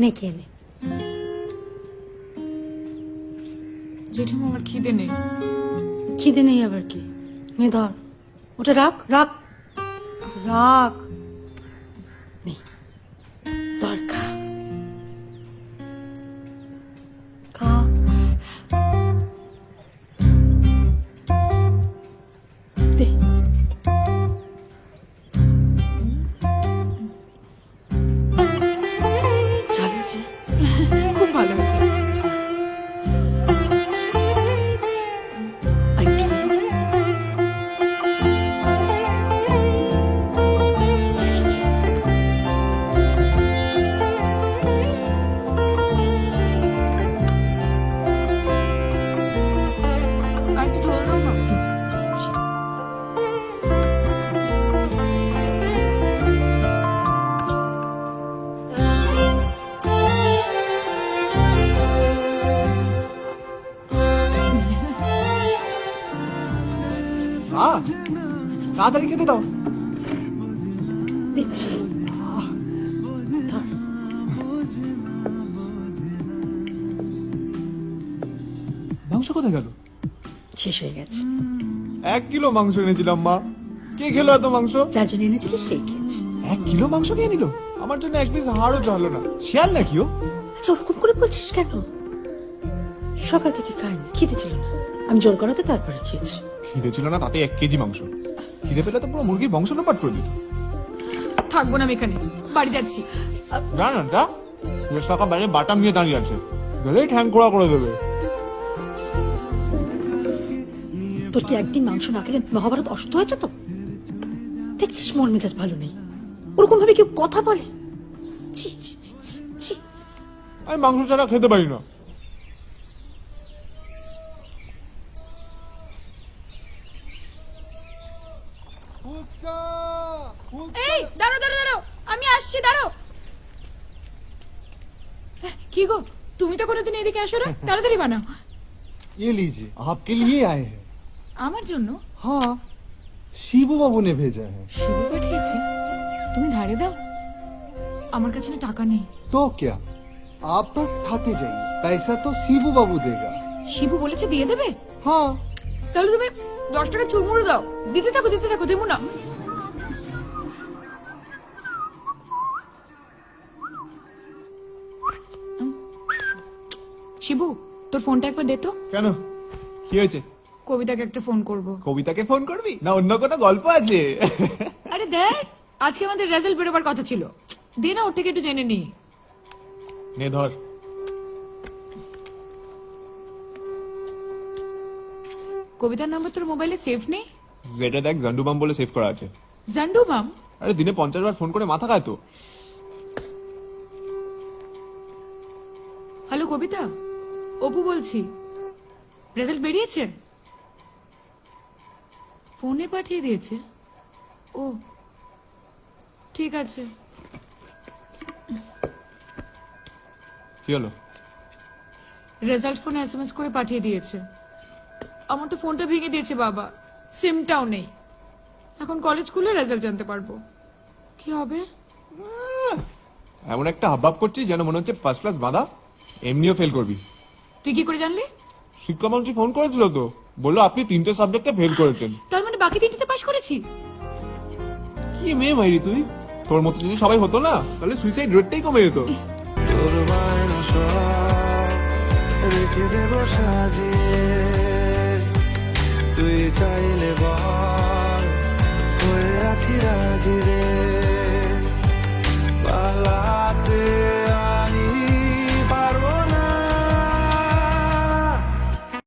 নে খেয়ে নে। জেঠিমা আমার খিদে নেই। খিদে নেই আবার কি? নে ধর, ওটা রাখ রাখ রাখ। নে ধর, খা খা। দে। ঝাল হয়েছে? খুব ভালো হয়েছে। আরেকটু দে। আসছি। আর একটু ঝোল দাও না। তাড়াতাড়ি খেতে দাও। দিচ্ছি। ধর। মাংস কোথায় গেল? শেষ হয়ে গেছে। 1 কিলো মাংস এনেছিলাম মা। কে খেলো এত মাংস? যার জন্য এনেছিলিস সেই খেয়েছি। 1 কিলো মাংস খেয়ে নিল? আমার জন্য 1 পিস হাড়ও চলো না। শিয়াল নাকি ও? আচ্ছা, ওরকম করে বলছিস কেন? সকাল থেকে খাইনি, খিদে ছিল না। আমি জোর করাতে তারপরে খেয়েছি। খিদে ছিল না তাতে 1 কেজি মাংস। খিদে পেলে তো পুরো মুরগির বংশ লোপাট করে দিত। থাকবো না আমি এখানে, বাড়ি যাচ্ছি। না না তা টাকা বাইরে বাটাম নিয়ে দাঁড়িয়ে আছে, গেলেই ঠ্যাং খোড়া করে দেবে। তোর কি একদিন মাংস না খেলে মহাভারত অসুস্থ হয়েছে তো? দেখছিস মন মেজাজ ভালো নেই, ওরকম ভাবে কেউ কথা বলে? ছি, ছি, ছি, ছি, ছি। আমি মাংস ছাড়া খেতে পারি না। এই দাঁড়াও দাঁড়াও দাঁড়াও, আমি আসছি, দাঁড়াও। কি গো, তুমি তো কোনোদিন এদিকে আসো না, তাড়াতাড়ি বানাও। ये लीजिए आपके लिए आए हैं। আমার জন্য? हाँ, शिबू बाबू ने भेजा है। শিবু পাঠিয়েছে? তুমি ধারে দাও, আমার কাছে না টাকা নেই। तो क्या, आप बस खाते जाइए, पैसा तो शिबू बाबू देगा। শিবু বলেছে দিয়ে দেবে? हाँ, তাহলে তুমি 10 টাকা চুমুড় দাও, দিতে থাকো দেবো না। শিবু, তোর ফোনটা একবার দে তো। কেন, কি হয়েছে? কবিতাকে একটা ফোন করব। কবিতাকে ফোন করবি না অন্য কোনো গল্প আছে? আরে দেখ, আজকে আমাদের রেজাল্ট বেরোবার কথা ছিল, দে না, ওর থেকে একটু জেনে নি। নে ধর। কবিতার নাম্বার তোর মোবাইলে সেভ নেই? যেটা দেখ জান্ডু বাম বলে সেভ করা আছে। জান্ডু মাম? আরে দিনে 50 বার ফোন করে মাথা খায় তো। হ্যালো কবিতা, অপু বলছি। রেজাল্ট বেরিয়েছে? ফোনে পাঠিয়ে দিয়েছে? ও ঠিক আছে। কি হলো? রেজাল্ট ফোনে এসএমএস করে পাঠিয়ে দিয়েছে। আমার তো ফোনটা ভেঙে দিয়েছে বাবা, সিমটাও নেই। এখন কলেজ খুলে রেজাল্ট জানতে পারবো। কি হবে? এমন একটা হাবভাব করছিস যেন মনে হচ্ছে ফার্স্ট ক্লাস বাঁধা, এমনিও ফেল করবি। তুই কি করে জানলি? শিক্ষামন্ত্রী ফোন করেছিল তো, বললো আপনি 3টে সাবজেক্টে ফেল করেছেন। তার মানে বাকি 3টিতে পাশ করেছি? কি মেয়ে মাইরি তুই! তোর মতো যদি সবাই হতো না তাহলে সুইসাইড রেটটাই কমে যেত। তোর বায়না সব রেখে দেব সাজিয়ে, তুই চাইলে বল